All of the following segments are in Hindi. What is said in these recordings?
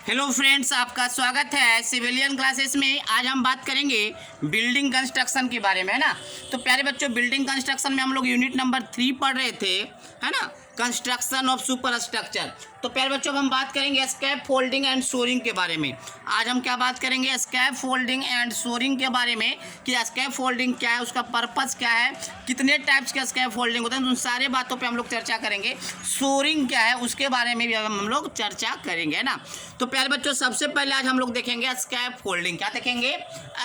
हेलो फ्रेंड्स, आपका स्वागत है सिविलियन क्लासेस में। आज हम बात करेंगे बिल्डिंग कंस्ट्रक्शन के बारे में, है ना। तो प्यारे बच्चों, बिल्डिंग कंस्ट्रक्शन में हम लोग यूनिट नंबर 3 पढ़ रहे थे, है ना, कंस्ट्रक्शन ऑफ सुपर स्ट्रक्चर। तो प्यारे बच्चों, हम बात करेंगे स्कैप फोल्डिंग एंड शोरिंग के बारे में। आज हम क्या बात करेंगे? स्कैप फोल्डिंग एंड शोरिंग के बारे में कि स्कैप फोल्डिंग क्या है, उसका पर्पस क्या है, कितने टाइप्स के स्कैप फोल्डिंग होते हैं, उन सारे बातों पे हम लोग चर्चा करेंगे। शोरिंग क्या है उसके बारे में भी हम लोग चर्चा करेंगे, है ना। तो प्यारे बच्चों, सबसे पहले आज हम लोग देखेंगे स्कैप फोल्डिंग। क्या देखेंगे?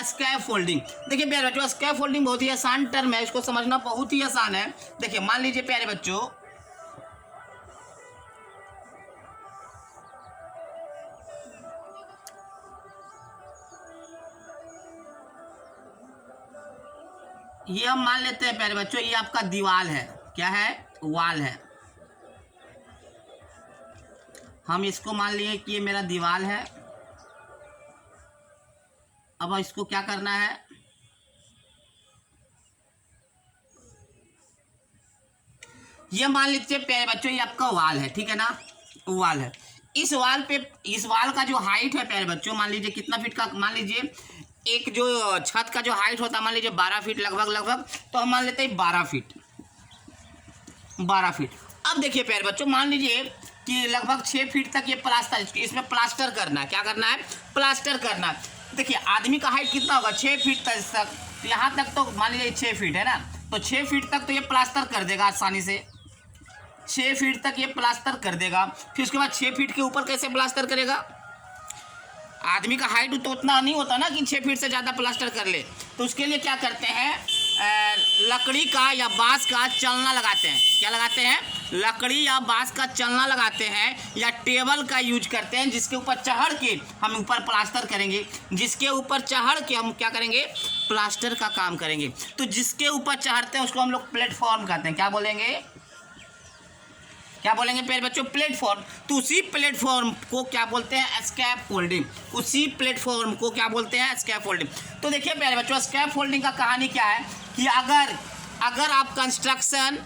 स्कैप फोल्डिंग। देखिए प्यारे बच्चों, स्कैप फोल्डिंग बहुत ही आसान टर्म है, इसको समझना बहुत ही आसान है। देखिए, मान लीजिए प्यारे बच्चों, ये हम मान लेते हैं प्यारे बच्चों, ये आपका दीवार है। क्या है? वॉल है। हम इसको मान लिए कि ये मेरा दीवार है। अब इसको क्या करना है? ये मान लीजिए प्यारे बच्चों, ये आपका वॉल है, ठीक है ना, वॉल है। इस वॉल का जो हाइट है प्यारे बच्चों, मान लीजिए कितना फीट का, मान लीजिए एक जो छत का जो हाइट होता है, मान लीजिए 12 फीट लगभग, तो हम मान लेते हैं 12 फीट। अब देखिए प्यारे बच्चों, मान लीजिए कि लगभग 6 फीट तक ये प्लास्टर, इसमें प्लास्टर करना है। क्या करना है? प्लास्टर करना है। देखिए, आदमी का हाइट कितना होगा? 6 फीट तक। यहाँ तक तो मान लीजिए 6 फीट है ना, तो 6 फीट तक तो ये प्लास्टर कर देगा आसानी से। 6 फीट तक ये प्लास्टर कर देगा। फिर उसके बाद 6 फीट के ऊपर कैसे प्लास्टर करेगा? आदमी का हाइट तो उतना नहीं होता ना कि 6 फीट से ज़्यादा प्लास्टर कर ले। तो उसके लिए क्या करते हैं? लकड़ी का या बांस का चलना लगाते हैं। क्या लगाते हैं? लकड़ी या बांस का चलना लगाते हैं, या टेबल का यूज करते हैं, जिसके ऊपर चढ़ के हम ऊपर प्लास्टर करेंगे। जिसके ऊपर चढ़ के हम क्या करेंगे? प्लास्टर का काम करेंगे। तो जिसके ऊपर चढ़ते हैं उसको हम लोग प्लेटफॉर्म कहते हैं। क्या बोलेंगे? क्या बोलेंगे प्यारे बच्चों? प्लेटफॉर्म। तो उसी प्लेटफॉर्म को क्या बोलते हैं? स्कैप फोल्डिंग। उसी प्लेटफॉर्म को क्या बोलते हैं? स्कैप फोल्डिंग। तो देखिए प्यारे बच्चों, स्कैप फोल्डिंग का कहानी क्या है कि अगर आप कंस्ट्रक्शन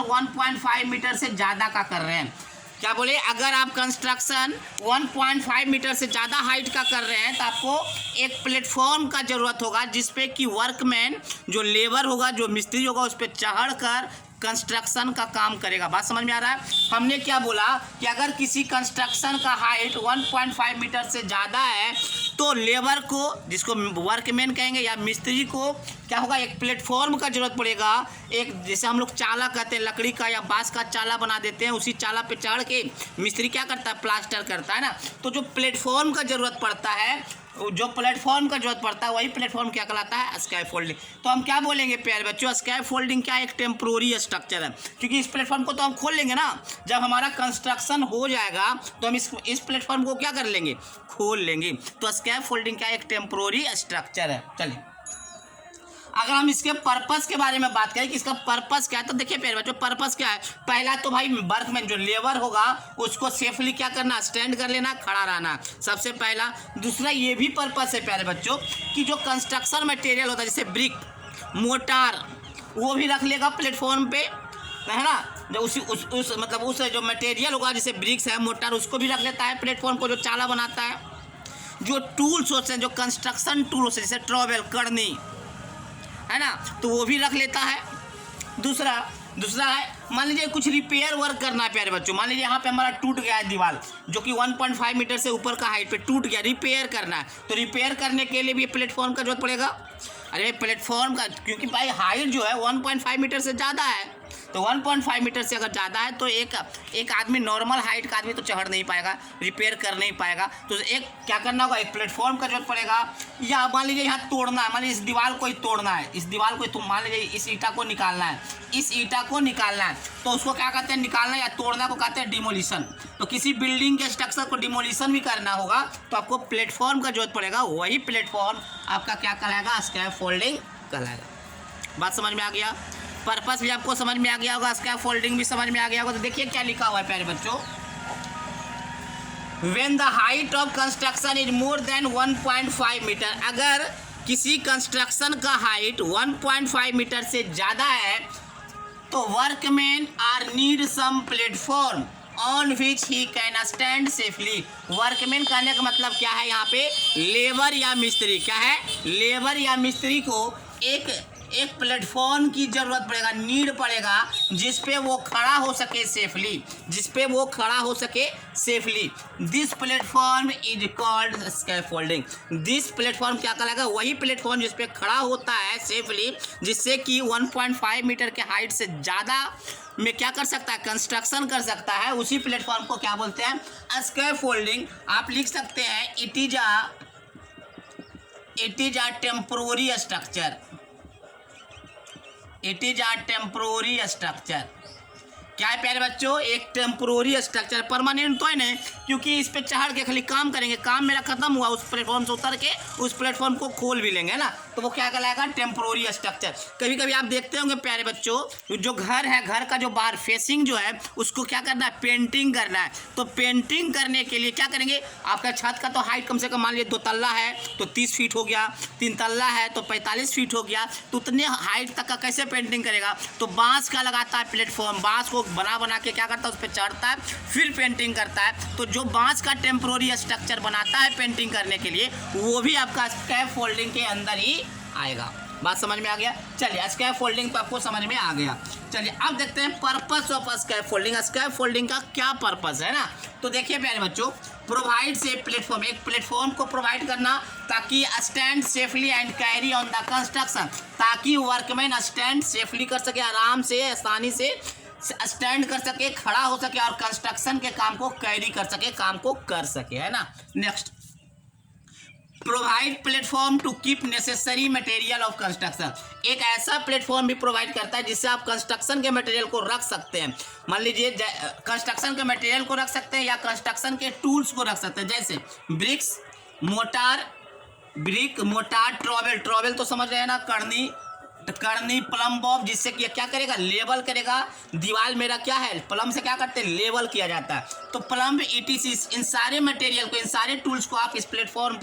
1.5 मीटर से ज़्यादा का कर रहे हैं। क्या बोले? अगर आप कंस्ट्रक्शन 1.5 मीटर से ज़्यादा हाइट का कर रहे हैं, तो आपको एक प्लेटफॉर्म का ज़रूरत होगा, जिसपे कि वर्कमैन, जो लेबर होगा, जो मिस्त्री होगा, उस पर चढ़ कर कंस्ट्रक्शन का काम करेगा। बात समझ में आ रहा है? हमने क्या बोला कि अगर किसी कंस्ट्रक्शन का हाइट 1.5 मीटर से ज़्यादा है, तो लेबर को, जिसको वर्कमैन कहेंगे, या मिस्त्री को क्या होगा? एक प्लेटफॉर्म का जरूरत पड़ेगा। एक, जैसे हम लोग चाला कहते हैं, लकड़ी का या बांस का चाला बना देते हैं, उसी चाला पे चढ़ के मिस्त्री क्या करता है? प्लास्टर करता है ना। तो जो प्लेटफॉर्म का जरूरत पड़ता है, वही प्लेटफॉर्म क्या कहलाता है? स्कैप फोल्डिंग। तो हम क्या बोलेंगे प्यारे बच्चों? स्कैप फोल्डिंग क्या? एक टेम्प्रोरी स्ट्रक्चर है, क्योंकि इस प्लेटफॉर्म को तो हम खोल लेंगे ना। जब हमारा कंस्ट्रक्शन हो जाएगा तो हम इस प्लेटफॉर्म को क्या कर लेंगे? खोल लेंगे। तो स्कैप फोल्डिंग क्या? एक टेम्प्रोरी स्ट्रक्चर है। चलिए, अगर हम इसके पर्पस के बारे में बात करें कि इसका पर्पस क्या है, तो देखिए प्यारे बच्चों, पर्पस क्या है? पहला तो भाई वर्कमैन, जो लेबर होगा, उसको सेफली क्या करना? स्टैंड कर लेना, खड़ा रहना, सबसे पहला। दूसरा ये भी पर्पस है प्यारे बच्चों कि जो कंस्ट्रक्शन मटेरियल होता है, जैसे ब्रिक, मोटार, वो भी रख लेगा प्लेटफॉर्म पे, है ना। जो उस जो मटेरियल होगा, जैसे ब्रिक्स है, मोटार, उसको भी रख लेता है प्लेटफॉर्म को, जो चाला बनाता है। जो टूल्स होते हैं, जो कंस्ट्रक्शन टूल्स है, जैसे ट्रॉवेल, करनी, है ना, तो वो भी रख लेता है। दूसरा है, मान लीजिए कुछ रिपेयर वर्क करना है प्यारे बच्चों। मान लीजिए यहाँ पे हमारा टूट गया है दीवार, जो कि 1.5 मीटर से ऊपर का हाइट पे टूट गया, रिपेयर करना है। तो रिपेयर करने के लिए भी प्लेटफॉर्म का जरूरत पड़ेगा। अरे प्लेटफॉर्म का, क्योंकि भाई हाइट जो है 1.5 मीटर से ज़्यादा है, तो 1.5 मीटर से अगर ज़्यादा है, तो एक आदमी, नॉर्मल हाइट का आदमी तो चढ़ नहीं पाएगा, रिपेयर कर नहीं पाएगा। तो एक क्या करना होगा? एक प्लेटफॉर्म का जरूरत पड़ेगा। या मान लीजिए यहाँ तोड़ना है, मान लीजिए इस दीवार को ही तोड़ना है, मान लीजिए इस ईंटा को निकालना है, तो उसको क्या कहते हैं? निकालना या तोड़ना को कहते हैं डिमोलिशन। तो किसी बिल्डिंग के स्ट्रक्चर को डिमोलिशन भी करना होगा, तो आपको प्लेटफॉर्म का जरूरत पड़ेगा। वही प्लेटफॉर्म आपका क्या कहलाएगा? स्कैप फोल्डिंग कहलाएगा। बात समझ में आ गया? पर्पस भी आपको समझ में आ गया होगा, स्कैप फोल्डिंग भी समझ में आ गया होगा। तो देखिए क्या लिखा हुआ है प्यारे बच्चों, when the height of construction is more than 1.5 meter. अगर किसी कंस्ट्रक्शन का हाइट 1.5 मीटर से ज़्यादा है, तो workman are need some platform on which he can stand safely. Workman कहने का मतलब क्या है यहाँ पे, लेबर या मिस्त्री। क्या है, लेबर या मिस्त्री को एक प्लेटफॉर्म की जरूरत पड़ेगा, नीड पड़ेगा, जिस पे वो खड़ा हो सके सेफली, जिस पे वो खड़ा हो सके safely. This platform is called scaffolding. This platform क्या कहलाएगा, वही प्लेटफॉर्म जिस पे खड़ा होता है सेफली, जिससे कि 1.5 मीटर के हाइट से ज़्यादा में क्या कर सकता है, कंस्ट्रक्शन कर सकता है। उसी प्लेटफॉर्म को क्या बोलते हैं, स्कैफोल्डिंग। आप लिख सकते हैं it is a temporary structure. It is a temporary structure. क्या है प्यारे बच्चों, एक टेम्पोररी स्ट्रक्चर, परमानेंट तो है नहीं, क्योंकि इस पे चढ़ के खाली काम करेंगे, काम मेरा खत्म हुआ, उस प्लेटफॉर्म से उतर के उस प्लेटफॉर्म को खोल भी लेंगे ना, तो वो क्या कहलाएगा, टेम्पोररी स्ट्रक्चर। कभी कभी आप देखते होंगे प्यारे बच्चों, जो घर है, घर का जो बाहर फेसिंग जो है उसको क्या करना है, पेंटिंग करना है। तो पेंटिंग करने के लिए क्या करेंगे, आपका छत का तो हाइट कम से कम मान लीजिए 2 तल्ला है तो 30 फीट हो गया, 3 तल्ला है तो 45 फीट हो गया, तो उतने हाइट तक का कैसे पेंटिंग करेगा, तो बांस का लगाता है प्लेटफॉर्म, बांस को बना के क्या करता है, उस पर चढ़ता है, फिर पेंटिंग करता है। तो जो बांस का टेम्पोररी स्ट्रक्चर बनाता है पेंटिंग करने के लिए, वो भी आपका स्कैफोल्डिंग के अंदर ही आएगा। बात समझ में आ गया। चलिए स्कैफोल्डिंग तो आपको समझ में आ गया। चलिए अब देखते हैं पर्पस ऑफ स्कैफोल्डिंग। स्कैफोल्डिंग का क्या पर्पस है ना, तो देखिए प्यारे बच्चों, प्रोवाइड से प्लेटफॉर्म, एक प्लेटफॉर्म को प्रोवाइड करना ताकि stand safely and carry on the construction, ताकि वर्कमैन स्टैंड सेफली कर सके, आराम से आसानी से स्टैंड कर सके, खड़ा हो सके और कंस्ट्रक्शन के काम को कैरी कर सके, काम को कर सके, है ना। Next, provide platform to keep necessary material of construction. एक ऐसा प्लेटफॉर्म भी प्रोवाइड करता है जिससे आप कंस्ट्रक्शन के मटेरियल को रख सकते हैं। मान लीजिए कंस्ट्रक्शन के मटेरियल को रख सकते हैं या कंस्ट्रक्शन के टूल्स को रख सकते हैं, जैसे bricks, mortar, brick, mortar, trowel तो समझ रहे हैं ना, करनी, प्लम बॉब, जिससे कि क्या करेगा, लेवल करेगा। दीवार मेरा क्या है, प्लम से क्या करते हैं, लेवल किया जाता है। तो प्लम, ETC, इन सारे मटेरियल को, इन सारे टूल्स को आप इस प्लेटफॉर्म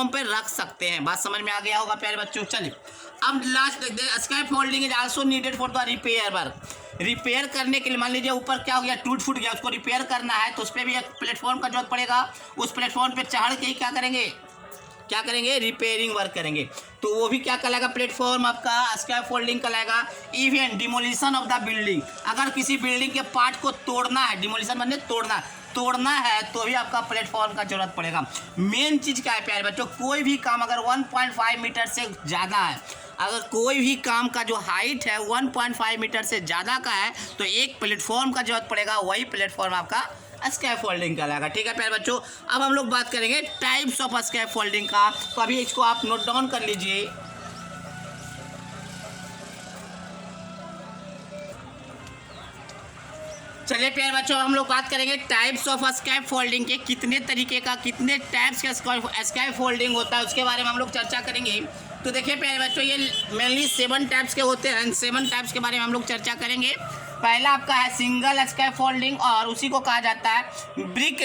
पे रख सकते हैं। बात समझ में आ गया होगा प्यारे बच्चों। चलिए अब लास्ट देखते हैं, scaffolding is also needed for the repair work. Repair करने के लिए मान लीजिए ऊपर क्या हो गया, टूट फूट गया, उसको रिपेयर करना है तो उस पर भी एक प्लेटफॉर्म का जरूरत पड़ेगा। उस प्लेटफॉर्म पे चढ़ के ही क्या करेंगे, रिपेयरिंग वर्क करेंगे। तो वो भी क्या कहलाएगा, प्लेटफॉर्म आपका स्कैफोल्डिंग कहलाएगा। Even demolition of the building, अगर किसी बिल्डिंग के पार्ट को तोड़ना है, डिमोलिशन मतलब तोड़ना है तो भी आपका प्लेटफॉर्म का जरूरत पड़ेगा। मेन चीज़ क्या है प्यारे बच्चों, कोई भी काम अगर 1.5 मीटर से ज़्यादा है, अगर कोई भी काम का जो हाइट है 1.5 मीटर से ज़्यादा का है, तो एक प्लेटफॉर्म का जरूरत पड़ेगा, वही प्लेटफॉर्म आपका स्कैफोल्डिंग कहलाएगा। ठीक है प्यारे बच्चों, अब हम लोग बात करेंगे टाइप्स ऑफ स्कैफोल्डिंग का। तो अभी इसको आप नोट डाउन कर लीजिए। चलिए प्यारे बच्चों, हम लोग बात करेंगे टाइप्स ऑफ स्कैफोल्डिंग के, कितने तरीके का, कितने टाइप्स का स्कैफोल्डिंग होता है, उसके बारे में हम लोग चर्चा करेंगे। तो देखिए प्यारे बच्चों, ये मेनली 7 टाइप्स के होते हैं। 7 टाइप्स के बारे में हम लोग चर्चा करेंगे। पहला आपका है सिंगल स्कैफोल्डिंग, और उसी को कहा जाता है ब्रिक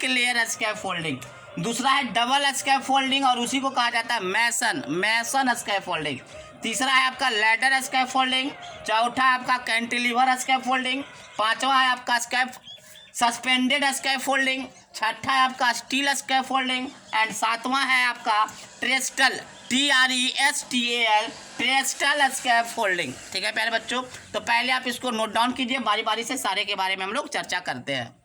लेयर स्कैफोल्डिंग। दूसरा है डबल स्कैफोल्डिंग, और उसी को कहा जाता है मैसन स्कैफोल्डिंग। तीसरा है आपका लैडर स्कैफोल्डिंग। चौथा है आपका कैंटिलीवर स्कैफोल्डिंग। पांचवा है आपका सस्पेंडेड स्कैफोल्डिंग। छठा है आपका स्टील स्कैफोल्डिंग एंड सातवां है आपका ट्रेस्टल, TRESTAL, ट्रेस्टल स्कैफोल्डिंग। ठीक है प्यारे बच्चों, तो पहले आप इसको नोट डाउन कीजिए, बारी बारी से सारे के बारे में हम लोग चर्चा करते हैं।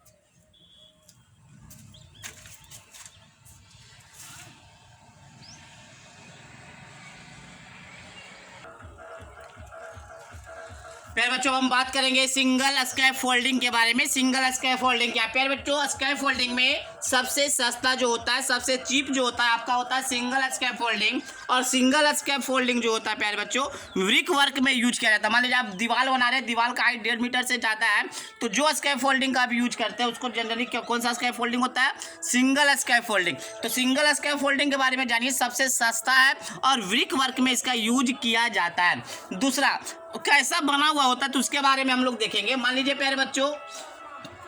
प्यारे बच्चों, हम बात करेंगे सिंगल स्कैफोल्डिंग के बारे में। सिंगल स्कैफोल्डिंग क्या है प्यारे बच्चों, स्कैफोल्डिंग में सबसे सस्ता जो होता है, सबसे चीप जो होता है आपका होता है सिंगल स्कैफोल्डिंग। और सिंगल स्कैफोल्डिंग जो होता है प्यारे बच्चों, ब्रिक वर्क में यूज किया जाता है। मान लीजिए आप दीवार बना रहे हैं, दीवार का हाइट 1.5 मीटर से ज़्यादा है, तो जो स्कैफोल्डिंग का आप यूज करते हैं उसको जनरली कौन सा स्कैफोल्डिंग होता है, सिंगल स्कैफोल्डिंग। तो सिंगल स्कैफोल्डिंग के बारे में जानिए, सबसे सस्ता है और ब्रिक वर्क में इसका यूज किया जाता है। दूसरा कैसा बना हुआ होता है, तो उसके बारे में हम लोग देखेंगे। मान लीजिए प्यारे बच्चों,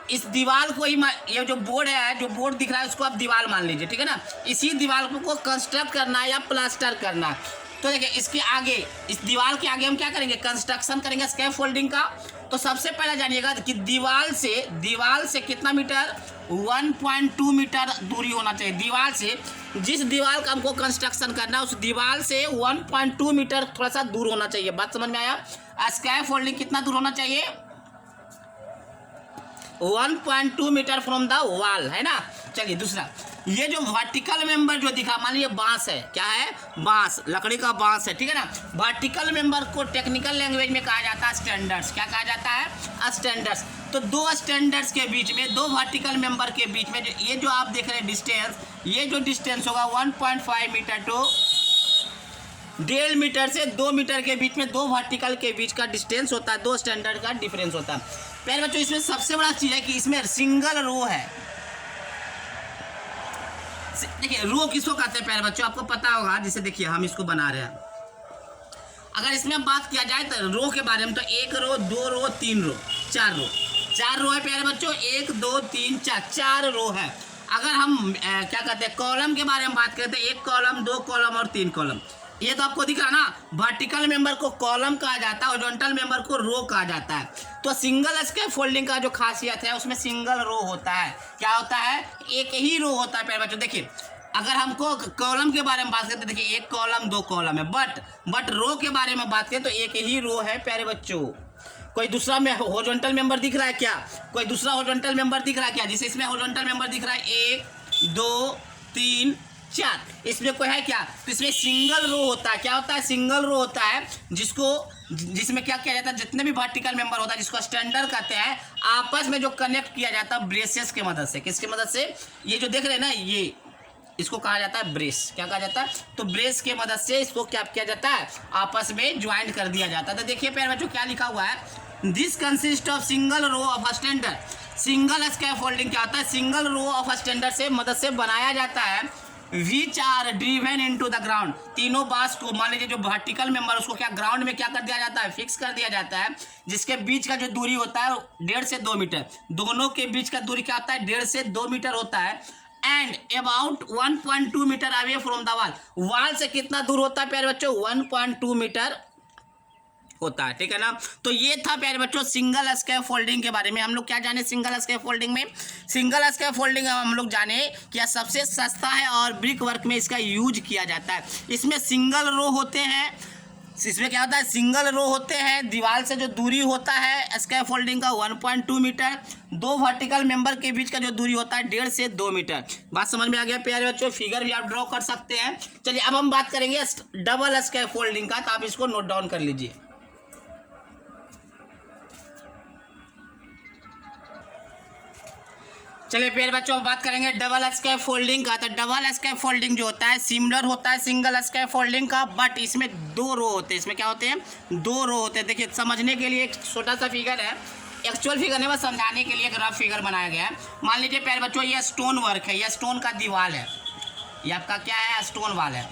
इस दीवार को ही, ये जो बोर्ड है, जो बोर्ड दिख रहा है उसको आप दीवार मान लीजिए, ठीक है ना। इसी दीवार को कंस्ट्रक्ट करना है या प्लास्टर करना है, तो देखिए इसके आगे, इस दीवार के आगे हम क्या करेंगे, कंस्ट्रक्शन करेंगे स्कैफोल्डिंग का। तो सबसे पहले जानिएगा कि दीवार से कितना मीटर, 1.2 मीटर दूरी होना चाहिए दीवार से। जिस दीवार का हमको कंस्ट्रक्शन करना है उस दीवार से 1.2 मीटर थोड़ा सा दूर होना चाहिए। बात समझ में आया? स्कैफोल्डिंग कितना दूर होना चाहिए, 1.2 मीटर फ्रॉम द वॉल, है ना। चलिए दूसरा, ये जो वर्टिकल मेंबर जो दिखा, मान लीजिए बांस है, क्या है, बांस, लकड़ी का बांस है, ठीक है ना। वर्टिकल मेंबर को टेक्निकल लैंग्वेज में कहा जाता है स्टैंडर्ड्स। क्या कहा जाता है, स्टैंडर्ड्स। तो दो स्टैंडर्ड्स के बीच में, दो वर्टिकल मेंबर के बीच में ये जो आप देख रहे हैं डिस्टेंस, ये जो डिस्टेंस होगा 1.5 मीटर टू 1.5 मीटर से 2 मीटर के बीच में, दो वर्टिकल के बीच का डिस्टेंस होता है, दो स्टैंडर्ड का डिफरेंस होता है। पहले बच्चों इसमें सबसे बड़ा चीज़ है कि इसमें सिंगल रो है। देखिए रो किसको कहते हैं प्यारे बच्चों, आपको पता होगा। जैसे देखिए हम इसको बना रहे हैं, अगर इसमें बात किया जाए तो रो के बारे में, तो 1 रो, 2 रो, 3 रो, 4 रो है प्यारे बच्चों, 1 2 3 4 रो है। अगर हम क्या कहते हैं कॉलम के बारे में बात करते हैं, 1 कॉलम, 2 कॉलम और 3 कॉलम। ये तो आपको दिख रहा ना, वर्टिकल मेंबर को कॉलम कहा जाता है, हॉरिजॉन्टल मेंबर को रो कहा जाता है। तो सिंगल स्कैफोल्डिंग का जो खासियत है उसमें सिंगल रो होता है। क्या होता है, एक ही रो होता है प्यारे बच्चों। देखिए अगर हमको कॉलम के बारे में बात करते हैं, देखिए 1 कॉलम 2 कॉलम है, बट रो के बारे में बात करें तो एक ही रो है प्यारे बच्चों। कोई दूसरा में हॉरिजॉन्टल मेंबर दिख रहा है क्या, कोई दूसरा हॉरिजॉन्टल मेंबर दिख रहा है क्या? जैसे इसमें हॉरिजॉन्टल मेंबर दिख रहा है 1 2 3 4, इसमें कोई है क्या? तो इसमें सिंगल रो होता है। क्या होता है, सिंगल रो होता है, जिसमें क्या किया जाता है, जितने भी वर्टिकल मेंबर होता है जिसको स्टैंडर्ड कहते हैं, आपस में जो कनेक्ट किया जाता है ब्रेसेस की मदद से। किसकी मदद से? ये जो देख रहे हैं ना, ये इसको कहा जाता है ब्रेस। क्या कहा जाता है? तो ब्रेस के मदद से इसको क्या किया जाता है, आपस में ज्वाइंट कर दिया जाता है। तो देखिए प्यारे बच्चों क्या लिखा हुआ है, this consist of single row of standard. Single scaffolding क्या होता है, सिंगल रो ऑफ स्टैंडर्ड से मदद से बनाया जाता है, which are driven into the ground. तीनों बास को, मान लीजिए जो वर्टिकल मेंबर उसको क्या ग्राउंड में क्या कर दिया जाता है, फिक्स कर दिया जाता है, जिसके बीच का जो दूरी होता है 1.5 से 2 मीटर। दोनों के बीच का दूरी क्या होता है, 1.5 से 2 मीटर होता है। And about 1.2 meter away from the wall. Wall से कितना दूर होता है प्यारे बच्चों, 1.2 मीटर होता है, ठीक है ना। तो ये था प्यारे बच्चों सिंगल स्कैफोल्डिंग के बारे में। हम लोग क्या जाने सिंगल स्कैफोल्डिंग में, सिंगल स्कैफोल्डिंग हम लोग जाने क्या सबसे सस्ता है और ब्रिक वर्क में इसका यूज किया जाता है। इसमें सिंगल रो होते हैं, इसमें क्या होता है, सिंगल रो होते हैं। दीवार से जो दूरी होता है स्कैफोल्डिंग का 1.2 मीटर, दो वर्टिकल मेंबर के बीच का जो दूरी होता है 1.5 से 2 मीटर। बात समझ में आ गया प्यारे बच्चों, फिगर भी आप ड्रॉ कर सकते हैं। चलिए अब हम बात करेंगे डबल स्कैफोल्डिंग का, तो आप इसको नोट डाउन कर लीजिए। चलिए प्यारे बच्चों बात करेंगे डबल स्कैफोल्डिंग का। तो डबल स्कैफोल्डिंग जो होता है सिमिलर होता है सिंगल स्कैफोल्डिंग का, बट इसमें 2 रो होते हैं। इसमें क्या होते हैं, 2 रो होते हैं। देखिए समझने के लिए एक छोटा सा फिगर है, एक्चुअल फिगर नहीं, बस समझाने के लिए एक रफ फिगर बनाया गया है। मान लीजिए प्यारे बच्चों ये स्टोन वर्क है, ये स्टोन का दीवार है, ये आपका क्या है, स्टोन वॉल है।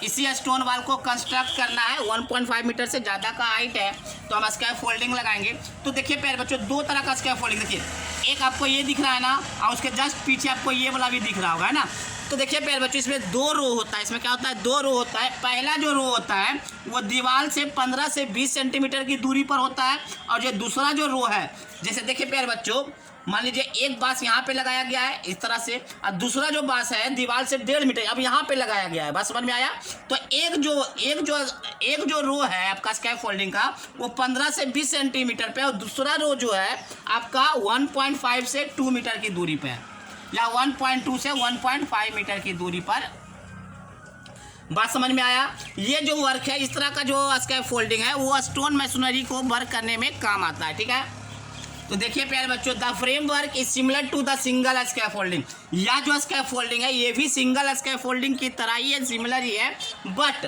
इसी स्टोन वॉल को कंस्ट्रक्ट करना है, 1.5 मीटर से ज़्यादा का हाइट है, तो हम स्कैफोल्डिंग लगाएंगे। तो देखिए प्यारे बच्चों 2 तरह का स्कैफोल्डिंग, देखिए एक आपको ये दिख रहा है ना, और उसके जस्ट पीछे आपको ये वाला भी दिख रहा होगा, है ना। तो देखिए प्यारे बच्चों इसमें 2 रो होता है। इसमें क्या होता है, 2 रो होता है। पहला जो रो होता है वो दीवार से 15 से 20 सेंटीमीटर की दूरी पर होता है, और जो दूसरा जो रो है, जैसे देखिए प्यारे बच्चों मान लीजिए एक बांस यहाँ पे लगाया गया है इस तरह से, और दूसरा जो बांस है दीवार से 1.5 मीटर अब यहाँ पे लगाया गया है। बात समझ में आया? तो एक जो रो है आपका स्कैफोल्डिंग का वो 15 से 20 सेंटीमीटर पे, और दूसरा रो जो है आपका 1.5 से 2 मीटर की दूरी पे है, या 1.2 से 1.5 मीटर की दूरी पर। बात समझ में आया? ये जो वर्क है, इस तरह का जो स्कैफोल्डिंग है वो स्टोन मैसोनरी को वर्क करने में काम आता है, ठीक है। तो देखिए प्यारे बच्चों the framework is similar to the single scaffolding. यह जो स्कैफोल्डिंग है ये भी सिंगल स्कैफोल्डिंग की तरह ही है, सिमिलर ही है, but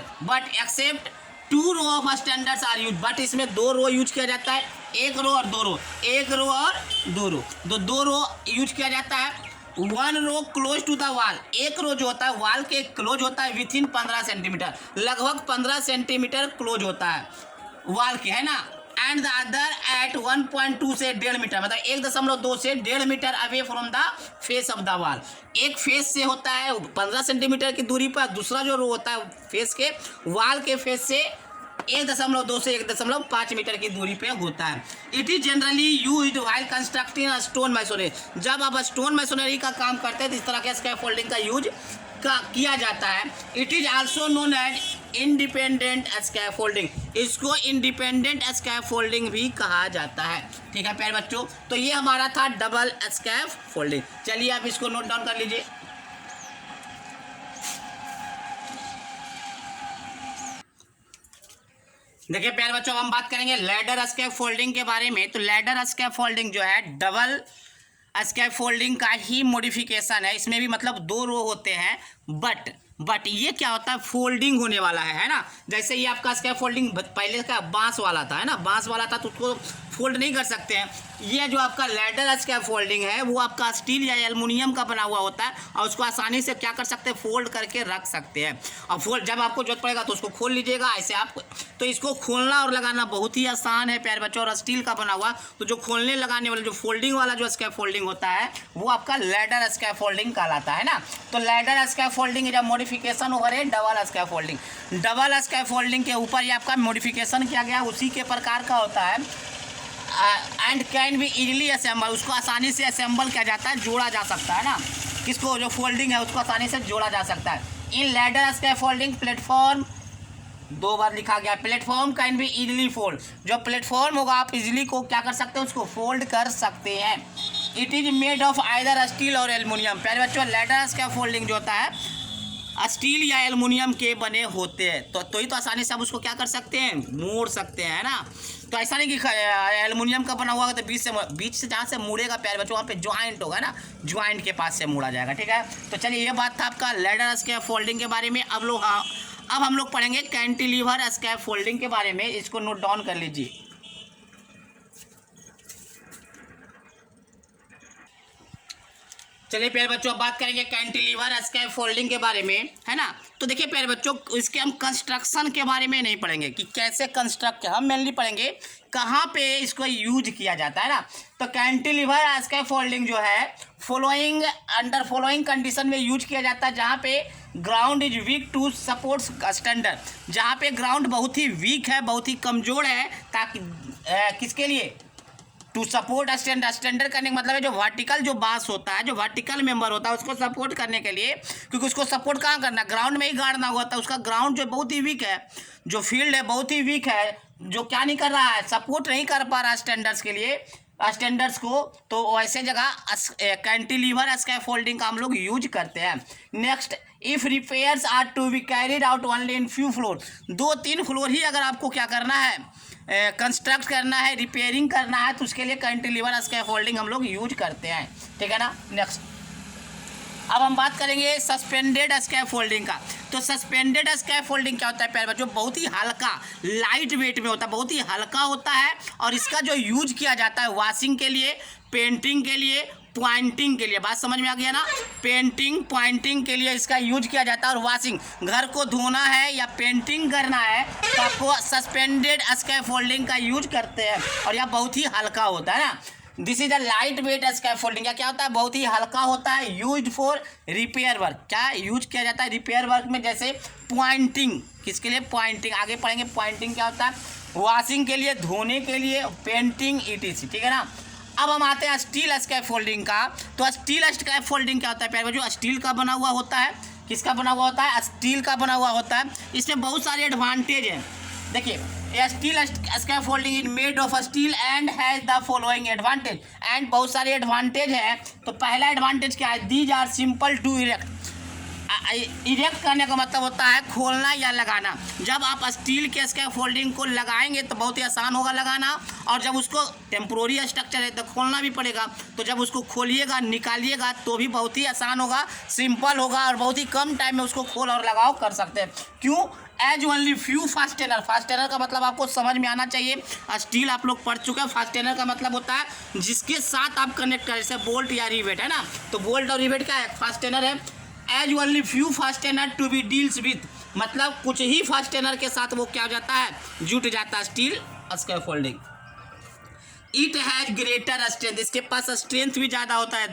except 2 row of standards are use. But इसमें 2 रो यूज किया जाता है, 1 रो और 2 रो, 1 रो और 2 रो, तो 2 रो यूज किया जाता है। 1 रो क्लोज टू द वॉल, 1 रो जो होता है वॉल के क्लोज होता है विथिन 15 सेंटीमीटर, लगभग 15 सेंटीमीटर क्लोज होता है वॉल के, है ना। एंड द अदर एट 1.2 से 1.5 मीटर, मतलब 1.2 से 1.5 meter away from the face of the wall. एक फेस से होता है 15 सेंटीमीटर की दूरी पर, दूसरा जो रो होता है फेस के वॉल के फेस से 1.2 से 1.5 मीटर की दूरी पे होता है। It is generally used while constructing stone masonry. जब आप स्टोन मैसोनरी का काम करते हैं तो इस तरह के स्कैफोल्डिंग का यूज किया जाता है। It is also known as independent scaffolding, इसको इंडिपेंडेंट स्कैफोल्डिंग भी कहा जाता है। ठीक है प्यारे बच्चों, तो ये हमारा था डबल स्कैफोल्डिंग। चलिए आप इसको नोट डाउन कर लीजिए। देखिए प्यारे बच्चों, हम बात करेंगे लैडर स्कैफोल्डिंग के बारे में। तो लैडर स्कैफोल्डिंग जो है डबल स्कैफोल्डिंग का ही मॉडिफिकेशन है। इसमें भी मतलब 2 रो होते हैं, बट ये क्या होता है, फोल्डिंग होने वाला है ना। जैसे ये आपका स्कैफोल्डिंग पहले का बांस वाला था, है ना, बांस वाला था तो उसको फोल्ड नहीं कर सकते हैं। ये जो आपका लैडर स्कैफोल्डिंग है वो आपका स्टील या एल्युमिनियम का बना हुआ होता है और उसको आसानी से क्या कर सकते हैं, फोल्ड करके रख सकते हैं। और फोल्ड जब आपको जरूरत पड़ेगा तो उसको खोल लीजिएगा ऐसे आप। तो इसको खोलना और लगाना बहुत ही आसान है प्यारे बच्चों, और स्टील का बना हुआ। तो जो खोलने लगाने वाला जो फोल्डिंग वाला जो स्कैफोल्डिंग होता है वो आपका लैडर स्कैफोल्डिंग कहलाता है ना। तो ladder scaffolding is a modification over A double scaffolding. Double scaffolding के ऊपर ये आपका मॉडिफिकेशन किया गया उसी के प्रकार का होता है। And can be easily assemble, उसको आसानी से असेंबल किया जाता है, जोड़ा जा सकता है ना। किसको, जो फोल्डिंग है उसको आसानी से जोड़ा जा सकता है। इन लैडर स्कैफोल्डिंग प्लेटफॉर्म 2 बार लिखा गया, platform can be easily fold. जो प्लेटफॉर्म होगा आप इजीली को क्या कर सकते हैं, उसको फोल्ड कर सकते हैं। It is made of either steel और एल्युमिनियम। प्यारे बच्चों, लैडर स्कैफोल्डिंग जो होता है स्टील या एल्युमिनियम के बने होते हैं। तो ही तो आसानी से आप उसको क्या कर सकते हैं, मोड़ सकते हैं, है ना। तो ऐसा नहीं कि एल्युमिनियम का बना हुआ होगा तो बीच से जहाँ से मुड़ेगा प्यारे बच्चों वहाँ पे ज्वाइंट होगा ना, ज्वाइंट के पास से मुड़ा जाएगा। ठीक है, तो चलिए ये बात था आपका लैडर स्कैफोल्डिंग के बारे में। अब हम लोग पढ़ेंगे कैंटिलीवर स्कैफोल्डिंग के बारे में। इसको नोट डाउन कर लीजिए। चलिए प्यारे बच्चों, अब बात करेंगे कैंटिलीवर स्कैफोल्डिंग के बारे में, है ना। तो देखिए प्यारे बच्चों, इसके हम कंस्ट्रक्शन के बारे में नहीं पढ़ेंगे कि कैसे कंस्ट्रक्ट, हम मेनली पढ़ेंगे कहाँ पे इसको यूज किया जाता है ना। तो कैंटिलीवर स्कैफोल्डिंग जो है अंडर फॉलोइंग कंडीशन में यूज किया जाता है, जहाँ पे ground is weak to support standard, जहाँ पे ग्राउंड बहुत ही वीक है, बहुत ही कमजोर है, ताकि किसके लिए, टू सपोर्ट स्टैंडर्ड करने का मतलब है जो वर्टिकल जो बांस होता है, जो वर्टिकल मेंबर होता है उसको सपोर्ट करने के लिए, क्योंकि उसको सपोर्ट कहाँ करना, ग्राउंड में ही गाड़ना होता है। उसका ग्राउंड जो बहुत ही वीक है, जो फील्ड है बहुत ही वीक है, जो क्या नहीं कर रहा है, सपोर्ट नहीं कर पा रहा स्टैंडर्ड्स के लिए, स्टैंडर्ड्स को। तो ऐसे जगह कैंटिलीवर स्कैफोल्डिंग का हम लोग यूज करते हैं। Next, if repairs are to be carried out only in few floor, 2-3 floor ही अगर आपको क्या करना है, कंस्ट्रक्ट करना है, रिपेयरिंग करना है, तो उसके लिए कैंटिलीवर स्कैफोल्डिंग हम लोग यूज करते हैं। ठीक है ना। नेक्स्ट, अब हम बात करेंगे सस्पेंडेड स्कैफोल्डिंग का। तो सस्पेंडेड स्कैफोल्डिंग क्या होता है प्यारे बच्चों, बहुत ही हल्का, लाइट वेट में होता है, बहुत ही हल्का होता है। और इसका जो यूज किया जाता है वॉशिंग के लिए, पेंटिंग के लिए, पॉइंटिंग के लिए। बात समझ में आ गया ना। पेंटिंग पॉइंटिंग के लिए इसका यूज किया जाता है। और वॉशिंग, घर को धोना है या पेंटिंग करना है तो आपको सस्पेंडेड स्कैफोल्डिंग का यूज करते हैं। और यह बहुत ही हल्का होता है ना। This is a light weight scaffolding. क्या होता है, बहुत ही हल्का होता है। यूज फॉर रिपेयर वर्क, क्या यूज किया जाता है रिपेयर वर्क में, जैसे पॉइंटिंग, किसके लिए, पॉइंटिंग, आगे पढ़ेंगे पॉइंटिंग क्या होता है, वॉशिंग के लिए, धोने के लिए, पेंटिंग etc। ठीक है ना। अब हम आते हैं स्टील स्कैफोल्डिंग का। तो स्टील स्कैफोल्डिंग क्या होता है प्यारे बच्चों, स्टील का बना हुआ होता है। किसका बना हुआ होता है, स्टील का बना हुआ होता है। इसमें बहुत सारे एडवांटेज हैं। देखिए, steel scaffolding is made of steel and has the following advantage. And बहुत सारे एडवांटेज है। तो पहला एडवांटेज क्या है, these are simple to erect. Erect करने का मतलब होता है खोलना या लगाना। जब आप स्टील के स्कैफोल्डिंग को लगाएंगे तो बहुत ही आसान होगा लगाना, और जब उसको टेम्पोररी स्ट्रक्चर है तो खोलना भी पड़ेगा, तो जब उसको खोलिएगा निकालिएगा तो भी बहुत ही आसान होगा, सिंपल होगा, और बहुत ही कम टाइम में उसको खोल और लगाओ कर सकते हैं। क्यों, एज ओनली फ्यू फास्टेनर। फास्टेनर का मतलब आपको समझ में आना चाहिए। स्टील आप लोग पढ़ चुके हैं। फास्टेनर का मतलब होता है जिसके साथ आप कनेक्ट करें, जैसे बोल्ट या रिवेट, है ना। तो बोल्ट और रिवेट क्या है, फास्टेनर है। As only few fastener to be deals with, मतलब कुछ ही फास्टेनर के साथ वो क्या हो जाता है, जुट जाता है steel scaffolding. It has greater strength, इसके पास स्ट्रेंथ भी ज़्यादा होता है,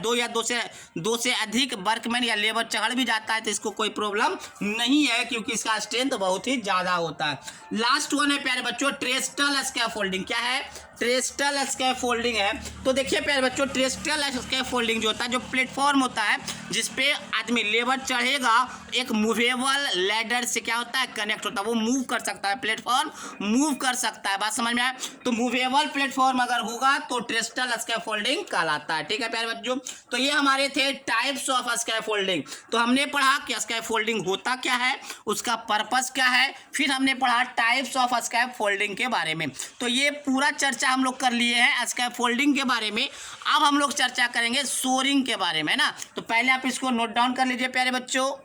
दो से अधिक वर्कमैन या लेबर चढ़ भी जाता है तो इसको कोई प्रॉब्लम नहीं है, क्योंकि इसका स्ट्रेंथ बहुत ही ज़्यादा होता है। लास्ट वन है प्यारे बच्चों ट्रेस्टल स्कैफोल्डिंग। क्या है? ट्रेस्टल स्कैफोल्डिंग है। तो देखिए प्यारे बच्चों, ट्रेस्टल स्कैफोल्डिंग जो होता है, जो प्लेटफॉर्म होता है जिसपे आदमी लेबर चढ़ेगा, एक मूवेबल लैडर से क्या होता है, कनेक्ट होता है, वो मूव कर सकता है, प्लेटफॉर्म मूव कर सकता है। बात समझ में आया? तो मूवेबल प्लेटफॉर्म अगर होगा तो ट्रेस्टल स्कैफोल्डिंग कहलाता है। ठीक है प्यारे बच्चों, तो ये हमारे थे टाइप्स ऑफ स्कैफोल्डिंग। तो हमने पढ़ा कि स्कैफोल्डिंग होता क्या है, उसका पर्पस क्या है, फिर हमने पढ़ा टाइप्स ऑफ स्कैफोल्डिंग के बारे में। तो ये पूरा चर्चा हम लोग कर लिए हैं स्कैफोल्डिंग के बारे में। अब हम लोग चर्चा करेंगे सोरिंग के बारे में ना। तो पहले आप इसको नोट डाउन कर लीजिए प्यारे बच्चों।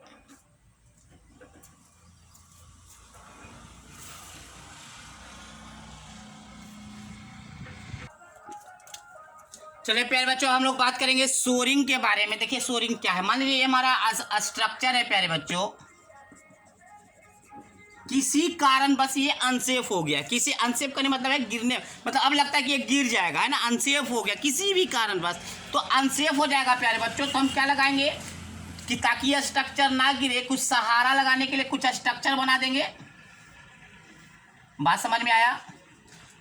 चलिए प्यारे बच्चों, हम लोग बात करेंगे सोरिंग के बारे में। देखिए सोरिंग क्या है। मान लीजिए ये हमारा स्ट्रक्चर है प्यारे बच्चों, किसी कारण बस ये अनसेफ हो गया। किसी अनसेफ करने मतलब है गिरने, मतलब अब लगता है कि ये गिर जाएगा, है ना, अनसेफ हो गया किसी भी कारण बस, तो अनसेफ हो जाएगा प्यारे बच्चों। तो हम क्या लगाएंगे कि ताकि ये स्ट्रक्चर ना गिरे, कुछ सहारा लगाने के लिए कुछ स्ट्रक्चर बना देंगे। बात समझ में आया?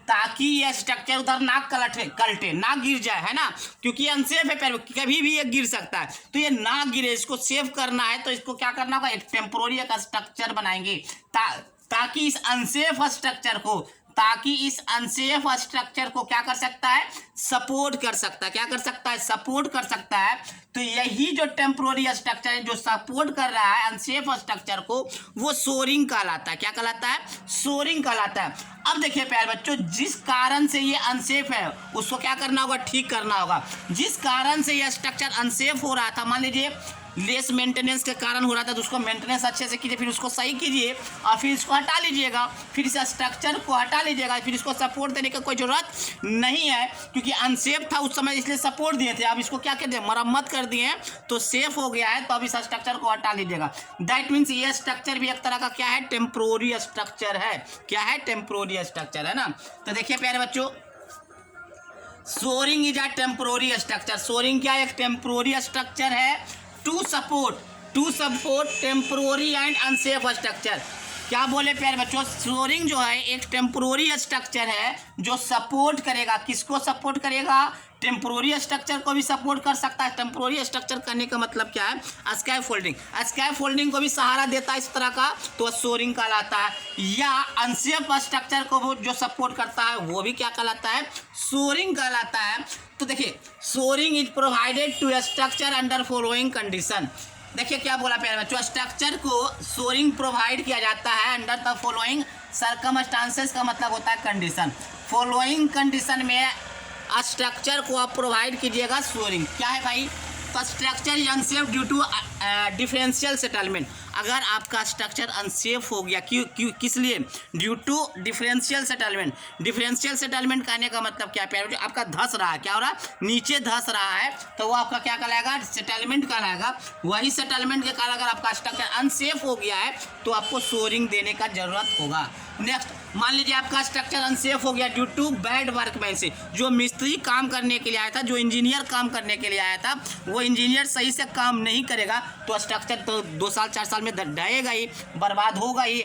ताकि ये स्ट्रक्चर उधर ना कलटे ना गिर जाए, है ना, क्योंकि अनसेफ है पैर, कभी भी ये गिर सकता है। तो ये ना गिरे, इसको सेव करना है तो इसको क्या करना होगा, एक टेम्पोररी एक स्ट्रक्चर बनाएंगे ताकि इस अनसेफ स्ट्रक्चर को क्या कर सकता है, सपोर्ट कर सकता है। क्या कर सकता है? सपोर्ट कर सकता है। तो यही जो टेम्पोररी स्ट्रक्चर है जो सपोर्ट कर रहा है अनसेफ स्ट्रक्चर को, वो सोरिंग कहलाता है। क्या कहलाता है? सोरिंग कहलाता है। अब देखिए प्यारे बच्चों, जिस कारण से ये अनसेफ है उसको क्या करना होगा, ठीक करना होगा। जिस कारण से ये स्ट्रक्चर अनसेफ हो रहा था, मान लीजिए लेस मेंटेनेंस के कारण हो रहा था, तो उसको मेंटेनेंस अच्छे से कीजिए, फिर उसको सही कीजिए और फिर इसको हटा लीजिएगा, फिर इस स्ट्रक्चर को हटा लीजिएगा, फिर इसको सपोर्ट देने की कोई ज़रूरत नहीं है, क्योंकि अनसेफ था उस समय इसलिए सपोर्ट दिए थे। अब इसको क्या कहते हैं, मरम्मत कर दिए हैं तो सेफ हो गया है, तो अब इस स्ट्रक्चर को हटा लीजिएगा। दैट मीन्स ये स्ट्रक्चर भी एक तरह का क्या है, टेम्पोररी स्ट्रक्चर है। क्या है? टेम्पोररी स्ट्रक्चर है ना। तो देखिए प्यारे बच्चों, shoring is a temporary structure. Shoring क्या एक टेम्पोररी स्ट्रक्चर है to support temporary and unsafe structure. क्या बोले प्यारे बच्चों, सोरिंग जो है एक टेम्पोररी स्ट्रक्चर है जो सपोर्ट करेगा, किसको सपोर्ट करेगा, टेम्पोररी स्ट्रक्चर को भी सपोर्ट कर सकता है। टेम्पोररी स्ट्रक्चर करने का मतलब क्या है, स्कैफोल्डिंग। स्कैफोल्डिंग को भी सहारा देता है इस तरह का, तो सोरिंग कहलाता है। या अनसेफ स्ट्रक्चर को जो सपोर्ट करता है वो भी क्या कहलाता है, सोरिंग कहलाता है। तो देखिए, shoring is provided to structure under following condition. देखिए क्या बोला प्यारे बच्चों, स्ट्रक्चर को सोरिंग प्रोवाइड किया जाता है अंडर द फॉलोइंग सर्कमस्टांसेस का मतलब होता है कंडीशन। फॉलोइंग कंडीशन में स्ट्रक्चर को आप प्रोवाइड कीजिएगा सोरिंग। क्या है भाई, तो structure is unsafe due to differential settlement. अगर आपका स्ट्रक्चर अनसेफ हो गया, क्यों किस लिए, due to differential settlement. Differential settlement कहने का मतलब क्या है, आपका धस रहा है, क्या हो रहा है, नीचे धस रहा है, तो वो आपका क्या कहलाएगा, सेटलमेंट कहलाएगा। वही सेटलमेंट के कारण अगर आपका स्ट्रक्चर अनसेफ हो गया है तो आपको सोरिंग देने का जरूरत होगा। नेक्स्ट, मान लीजिए आपका स्ट्रक्चर अनसेफ हो गया ड्यू टू बैड वर्कमैन से। जो मिस्त्री काम करने के लिए आया था, जो इंजीनियर काम करने के लिए आया था, वो इंजीनियर सही से काम नहीं करेगा तो स्ट्रक्चर तो 2 साल 4 साल में ढहेगा ही, बर्बाद होगा ही।